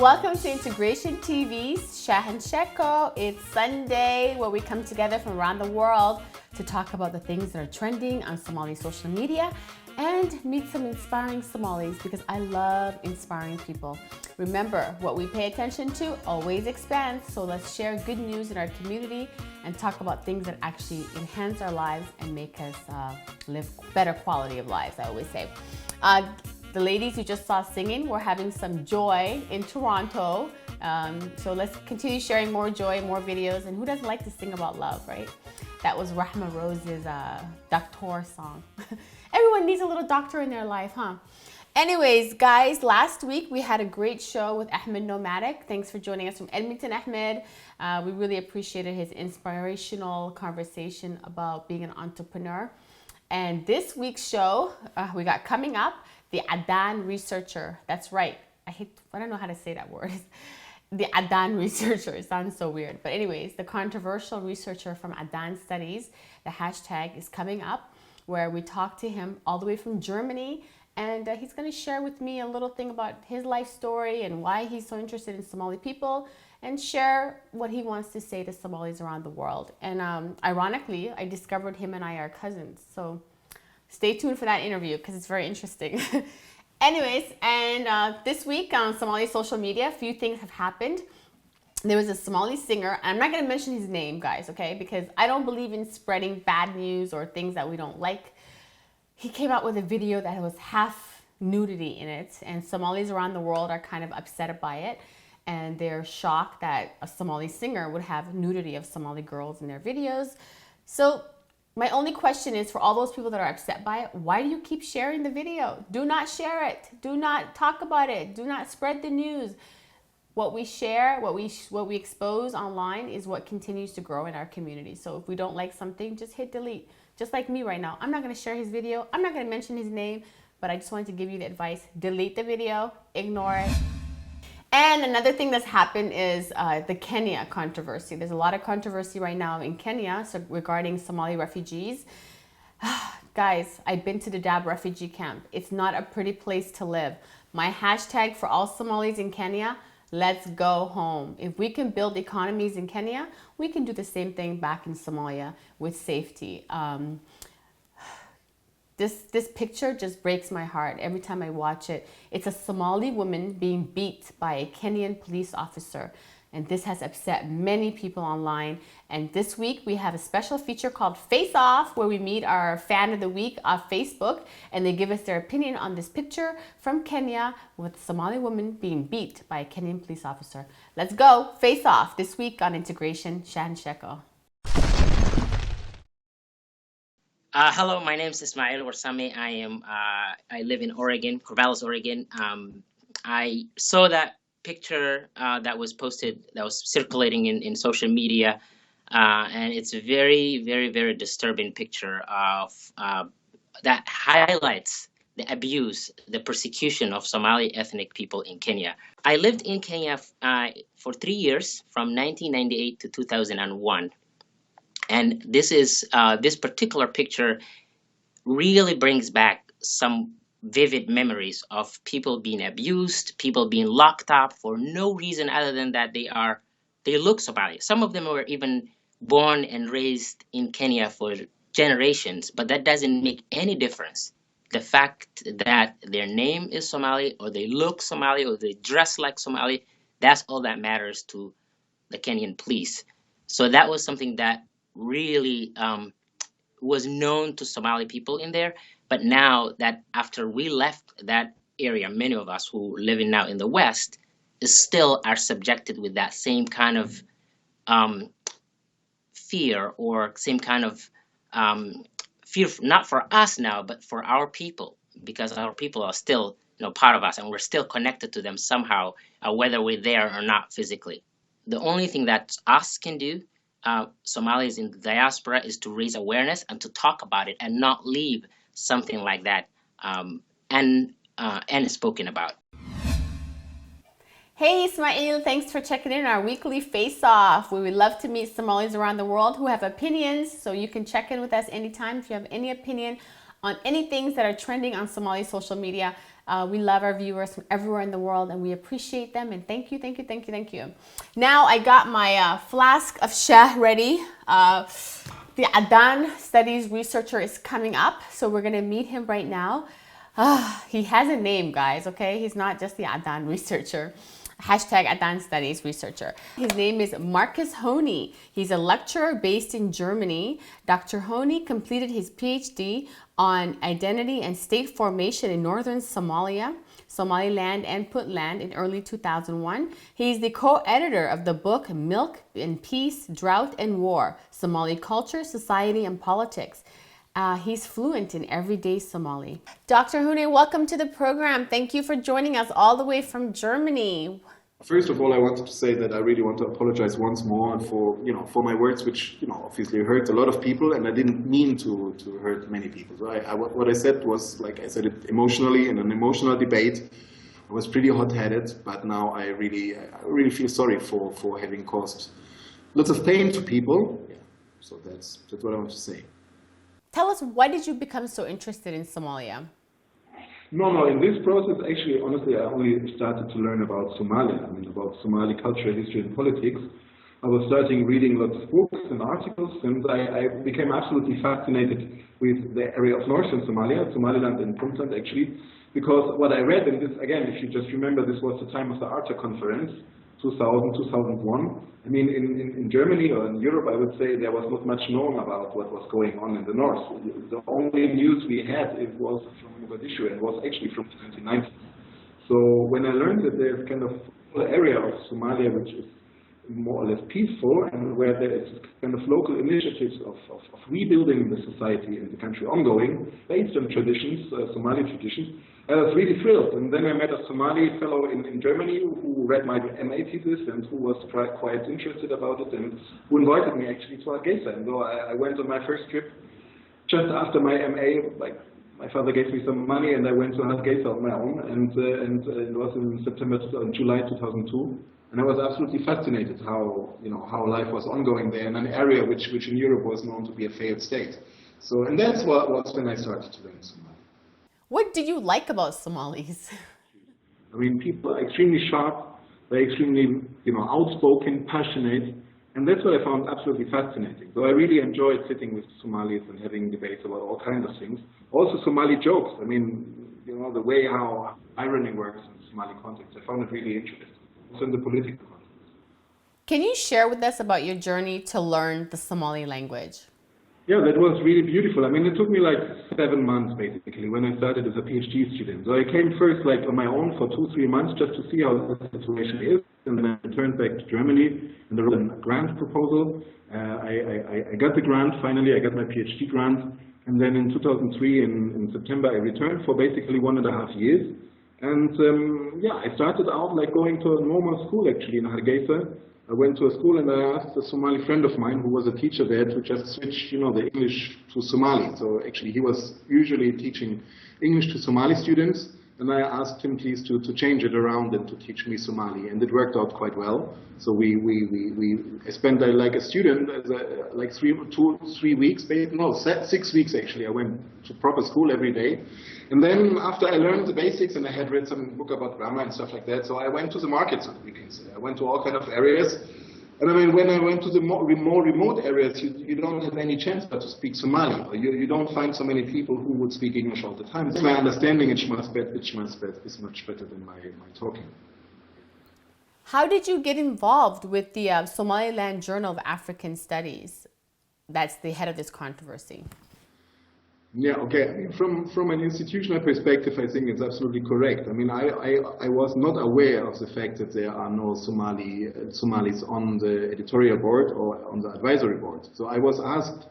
Welcome to Integration TV's Shahan Sheko. It's Sunday where we come together from around the world to talk about the things that are trending on Somali social media and meet some inspiring Somalis because I love inspiring people. Remember, what we pay attention to always expands, so let's share good news in our community and talk about things that actually enhance our lives and make us live better quality of lives, I always say. The ladies you just saw singing, we're having some joy in Toronto. So let's continue sharing more joy, more videos. And who doesn't like to sing about love, right? That was Rahma Rose's Doctor song. Everyone needs a little doctor in their life, huh? Anyways, guys, last week we had a great show with Ahmed Nomadic. Thanks for joining us from Edmonton, Ahmed. We really appreciated his inspirational conversation about being an entrepreneur. And this week's show, we got coming up, the Cadaan researcher. That's right. I don't know how to say that word. The Cadaan researcher. It sounds so weird. But anyways, the controversial researcher from Cadaan Studies, the hashtag is coming up, where we talk to him all the way from Germany. And he's going to share with me a little thing about his life story and why he's so interested in Somali people and share what he wants to say to Somalis around the world. And ironically, I discovered him and I are cousins. So stay tuned for that interview because it's very interesting. Anyways, and this week on Somali social media, a few things have happened. There was a Somali singer. I'm not going to mention his name, guys, okay? Because I don't believe in spreading bad news or things that we don't like. He came out with a video that was half nudity in it, and Somalis around the world are kind of upset by it. And they're shocked that a Somali singer would have nudity of Somali girls in their videos. So my only question is, for all those people that are upset by it, why do you keep sharing the video? Do not share it. Do not talk about it. Do not spread the news. What we share, what we expose online is what continues to grow in our community. So if we don't like something, just hit delete. Just like me right now. I'm not going to share his video. I'm not going to mention his name, but I just wanted to give you the advice. Delete the video. Ignore it. And another thing that's happened is the Kenya controversy. There's a lot of controversy right now in Kenya regarding Somali refugees. Guys, I've been to the Dadaab refugee camp. It's not a pretty place to live. My hashtag for all Somalis in Kenya, let's go home. If we can build economies in Kenya, we can do the same thing back in Somalia with safety. This picture just breaks my heart every time I watch it. It's a Somali woman being beat by a Kenyan police officer. And this has upset many people online. And this week we have a special feature called Face Off, where we meet our fan of the week off Facebook. And they give us their opinion on this picture from Kenya with a Somali woman being beat by a Kenyan police officer. Let's go. Face Off this week on Integration Shahan Sheko. Hello, my name is Ismail Warsame. I live in Oregon, Corvallis, Oregon. I saw that picture that was posted, that was circulating in social media, and it's a very, very, very disturbing picture of that highlights the abuse, the persecution of Somali ethnic people in Kenya. I lived in Kenya for 3 years, from 1998 to 2001. And this particular picture really brings back some vivid memories of people being abused, people being locked up for no reason other than that they look Somali. Some of them were even born and raised in Kenya for generations, but that doesn't make any difference. The fact that their name is Somali, or they look Somali, or they dress like Somali, that's all that matters to the Kenyan police. So that was something that really was known to Somali people in there. But now that after we left that area, many of us who live now in the West still are subjected with that same kind of fear, or same kind of fear, not for us now, but for our people, because our people are still part of us, and we're still connected to them somehow, whether we're there or not physically. The only thing that us can do, Somalis in the diaspora, is to raise awareness and to talk about it and not leave something like that unspoken about. Hey Ismail, thanks for checking in our weekly Face Off. We would love to meet Somalis around the world who have opinions, so you can check in with us anytime if you have any opinion on any things that are trending on Somali social media. We love our viewers from everywhere in the world, and we appreciate them. And thank you, thank you, thank you, thank you. Now I got my flask of shah ready. The Cadaan studies researcher is coming up, so we're gonna meet him right now. He has a name, guys, okay? He's not just the Cadaan researcher. Hashtag Cadaan Studies researcher. His name is Marcus Honey. He's a lecturer based in Germany. Dr. Honey completed his PhD on identity and state formation in northern Somalia, Somaliland, and Puntland in early 2001. He's the co-editor of the book Milk and Peace, Drought and War, Somali Culture, Society, and Politics. He's fluent in everyday Somali. Dr. Hune, welcome to the program. Thank you for joining us all the way from Germany. First of all, I wanted to say that I really want to apologize once more for my words, which obviously hurt a lot of people, and I didn't mean to hurt many people. So what I said was, like I said it emotionally in an emotional debate. I was pretty hot-headed, but now I really feel sorry for having caused lots of pain to people. Yeah, so that's what I want to say. Tell us, why did you become so interested in Somalia? No, in this process, actually, honestly, I only started to learn about Somalia, about Somali culture, history, and politics. I was starting reading lots of books and articles, and I became absolutely fascinated with the area of northern Somalia, Somaliland and Puntland, actually, because what I read, and this, again, if you just remember, this was the time of the ARTA conference, 2000, 2001. I mean, in Germany or in Europe, I would say there was not much known about what was going on in the north. The only news we had, it was from Mogadishu, and was actually from 1990. So when I learned that there's kind of an area of Somalia which is more or less peaceful, and where there is kind of local initiatives of rebuilding the society and the country ongoing, based on traditions, Somali traditions, I was really thrilled. And then I met a Somali fellow in Germany who read my MA thesis and who was quite interested about it, and who invited me actually to Hargeisa. And though I went on my first trip just after my MA, like my father gave me some money, and I went to Hargeisa on my own, and it was in July 2002. And I was absolutely fascinated how life was ongoing there in an area which in Europe was known to be a failed state. So, and that's what was when I started to learn Somali. What do you like about Somalis? I mean, people are extremely sharp, they're extremely outspoken, passionate, and that's what I found absolutely fascinating. So I really enjoyed sitting with Somalis and having debates about all kinds of things. Also Somali jokes. I mean, the way how irony works in Somali context. I found it really interesting. Also in the political context. Can you share with us about your journey to learn the Somali language? Yeah, that was really beautiful. I mean, it took me like 7 months, basically, when I started as a PhD student. So I came first like on my own for 2-3 months just to see how the situation is, and then I returned back to Germany and there was a grant proposal. I got the grant, finally, I got my PhD grant, and then in 2003, in September, I returned for basically 1.5 years. And I started out like going to a normal school, actually, in Hargeisa. I went to a school and I asked a Somali friend of mine who was a teacher there to just switch, the English to Somali. So actually he was usually teaching English to Somali students, and I asked him please to change it around and to teach me Somali, and it worked out quite well. So I spent like a student, like 3 weeks, 6 weeks actually. I went to proper school every day. And then after I learned the basics and I had read some book about grammar and stuff like that, so I went to the markets, we can say. I went to all kind of areas. And I mean, when I went to the more remote areas, you don't have any chance but to speak Somali. Or you don't find so many people who would speak English all the time. My understanding is much better than my talking. How did you get involved with the Somaliland Journal of African Studies? That's the head of this controversy. Yeah, okay. I mean, from an institutional perspective, I think it's absolutely correct. I mean, I was not aware of the fact that there are no Somalis on the editorial board or on the advisory board. So I was asked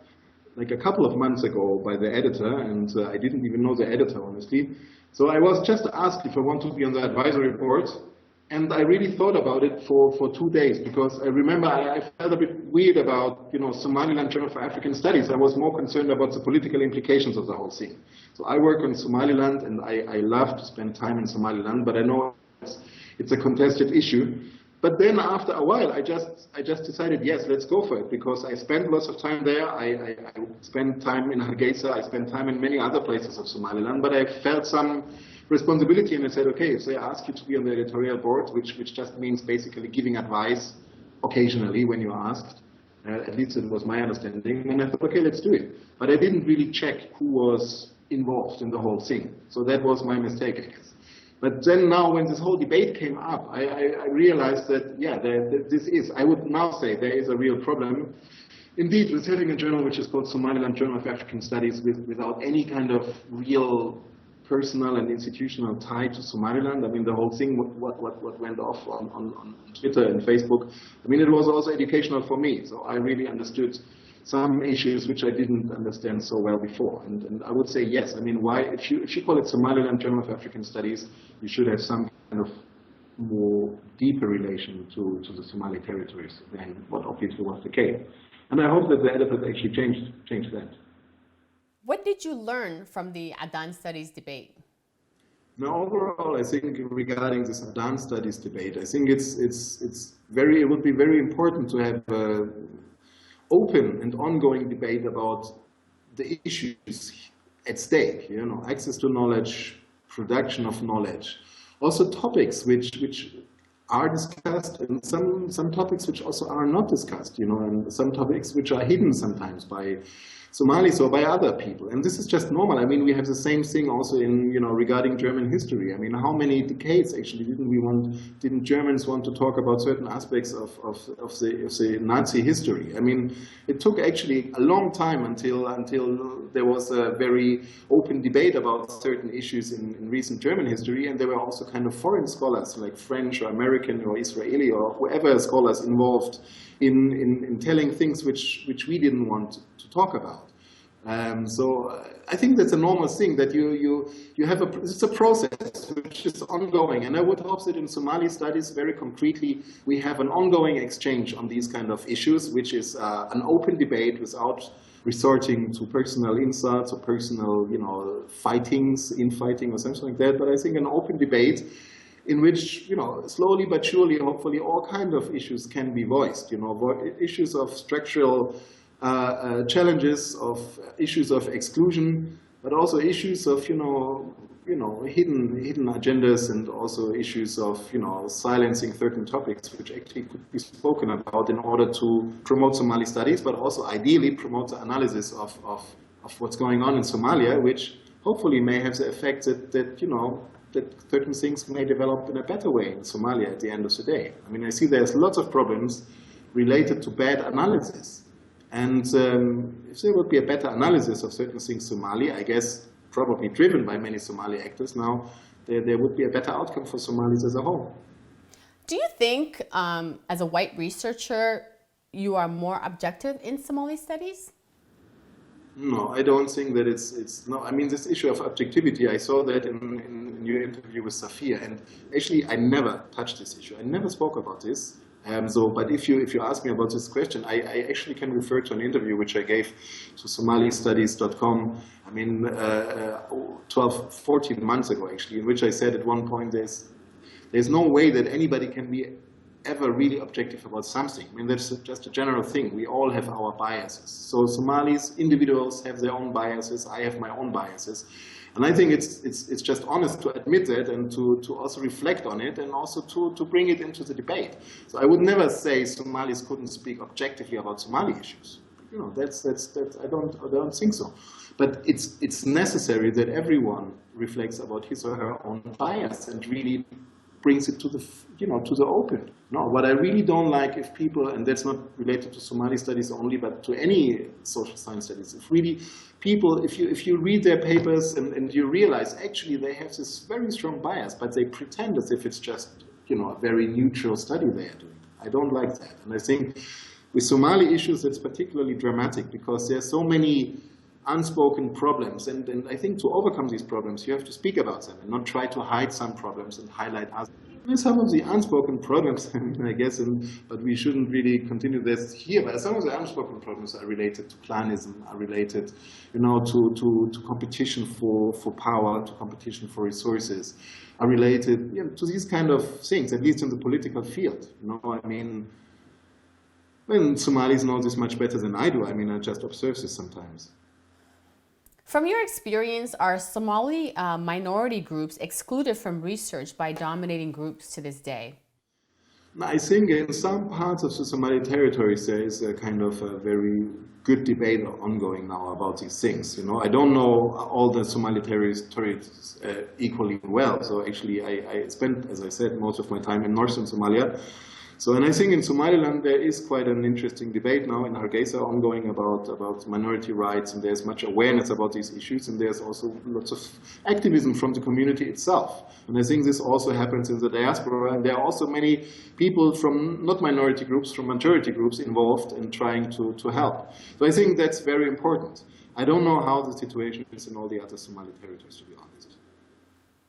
like a couple of months ago by the editor, and I didn't even know the editor, honestly. So I was just asked if I want to be on the advisory board. And I really thought about it for 2 days, because I remember I felt a bit weird about, Somaliland Journal for African Studies. I was more concerned about the political implications of the whole thing. So I work on Somaliland, and I love to spend time in Somaliland, but I know it's a contested issue. But then after a while, I just decided, yes, let's go for it, because I spent lots of time there. I spent time in Hargeisa. I spent time in many other places of Somaliland, but I felt some responsibility, and I said, okay, if they ask you to be on the editorial board, which just means basically giving advice occasionally when you're asked, at least it was my understanding, and I thought, okay, let's do it. But I didn't really check who was involved in the whole thing. So that was my mistake, I guess. But then now when this whole debate came up, I realized that, yeah, I would now say there is a real problem. Indeed, with having a journal which is called Somaliland Journal of African Studies without any kind of real personal and institutional tie to Somaliland. I mean, the whole thing, what went off on Twitter and Facebook, I mean, it was also educational for me. So I really understood some issues which I didn't understand so well before. And I would say yes. I mean, why, if you call it Somaliland Journal of African Studies, you should have some kind of more deeper relation to the Somali territories than what obviously was the case. And I hope that the editors actually changed that. What did you learn from the Cadaan studies debate? Now, overall, I think regarding this Cadaan studies debate, I think it would be very important to have an open and ongoing debate about the issues at stake. You know, access to knowledge, production of knowledge, also topics which are discussed, and some topics which also are not discussed. You know, and some topics which are hidden sometimes by Somalis or by other people, and this is just normal. I mean, we have the same thing also in, you know, regarding German history. I mean, how many decades actually didn't Germans want to talk about certain aspects of the Nazi history? I mean, it took actually a long time until there was a very open debate about certain issues in recent German history, and there were also kind of foreign scholars like French or American or Israeli or whoever scholars involved in telling things which we didn't want to talk about. So I think that's a normal thing, that you have it's a process which is ongoing, and I would hope that in Somali studies, very concretely, we have an ongoing exchange on these kind of issues, which is an open debate without resorting to personal insults or personal, you know, infighting or something like that. But I think an open debate in which, you know, slowly but surely, hopefully, all kinds of issues can be voiced. You know, issues of structural challenges, of issues of exclusion, but also issues of hidden agendas, and also issues of, you know, silencing certain topics which actually could be spoken about in order to promote Somali studies, but also ideally promote the analysis of what's going on in Somalia, which hopefully may have the effect that certain things may develop in a better way in Somalia at the end of the day. I mean, I see there's lots of problems related to bad analysis. And if there would be a better analysis of certain things in Somali, I guess probably driven by many Somali actors now, there would be a better outcome for Somalis as a whole. Do you think, as a white researcher, you are more objective in Somali studies? No, I don't think that it's no. I mean, this issue of objectivity, I saw that in your interview with Safia, and actually I never touched this issue. I never spoke about this. But if you ask me about this question, I actually can refer to an interview which I gave to SomaliStudies.com, I mean, 14 months ago, actually, in which I said at one point there's no way that anybody can be ever really objective about something. I mean, that's just a general thing. We all have our biases. So Somalis, individuals, have their own biases. I have my own biases. And I think it's just honest to admit that, and to also reflect on it, and also to bring it into the debate. So I would never say Somalis couldn't speak objectively about Somali issues. You know, I don't think so. But it's necessary that everyone reflects about his or her own bias and really brings it to the open. No, what I really don't like if people, and that's not related to Somali studies only, but to any social science studies, if really people, if you read their papers and you realize actually they have this very strong bias, but they pretend as if it's just, you know, a very neutral study they are doing. I don't like that. And I think with Somali issues, it's particularly dramatic because there are so many unspoken problems, and I think to overcome these problems, you have to speak about them and not try to hide some problems and highlight others. Some of the unspoken problems, I guess, but we shouldn't really continue this here, but some of the unspoken problems are related to clanism, are related, you know, to competition for power, to competition for resources, are related, you know, to these kind of things, at least in the political field. You know, I mean, when Somalis know this much better than I do, I mean, I just observe this sometimes. From your experience, are Somali minority groups excluded from research by dominating groups to this day? I think in some parts of the Somali territories there is a kind of a very good debate ongoing now about these things. You know, I don't know all the Somali territories equally well. So actually, I spent, as I said, most of my time in northern Somalia. So, and I think in Somaliland there is quite an interesting debate now in Hargeisa ongoing about minority rights, and there's much awareness about these issues, and there's also lots of activism from the community itself. And I think this also happens in the diaspora, and there are also many people from not minority groups, from majority groups involved in trying to help. So I think that's very important. I don't know how the situation is in all the other Somali territories, to be honest.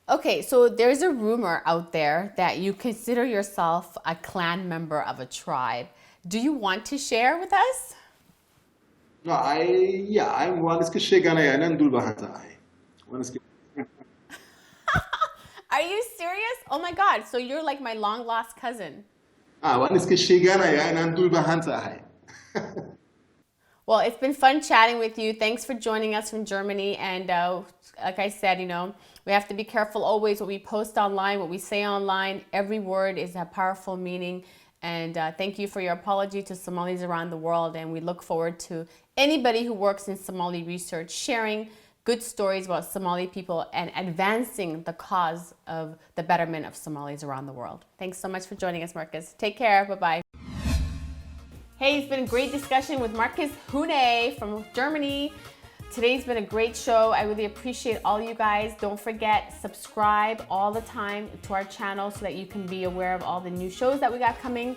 Okay, so there's a rumor out there that you consider yourself a clan member of a tribe. Do you want to share with us? No, I'm one is Kishigana and Dulbahanta. Are you serious? Oh my God, so you're like my long lost cousin. One is Kishigana and Dulbahanta. Well, it's been fun chatting with you. Thanks for joining us from Germany. And like I said, you know, we have to be careful always what we post online, what we say online. Every word is a powerful meaning. And thank you for your apology to Somalis around the world. And we look forward to anybody who works in Somali research sharing good stories about Somali people and advancing the cause of the betterment of Somalis around the world. Thanks so much for joining us, Marcus. Take care. Bye-bye. Hey, it's been a great discussion with Marcus Hune from Germany. Today's been a great show. I really appreciate all you guys. Don't forget, subscribe all the time to our channel so that you can be aware of all the new shows that we got coming.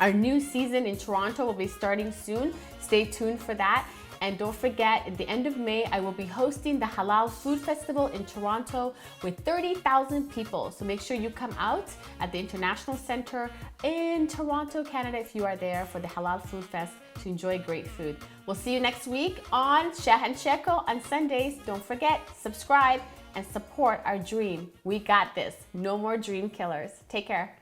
Our new season in Toronto will be starting soon. Stay tuned for that. And don't forget, at the end of May, I will be hosting the Halal Food Festival in Toronto with 30,000 people. So make sure you come out at the International Center in Toronto, Canada, if you are there for the Halal Food Fest to enjoy great food. We'll see you next week on Shahan Sheko on Sundays. Don't forget, subscribe and support our dream. We got this. No more dream killers. Take care.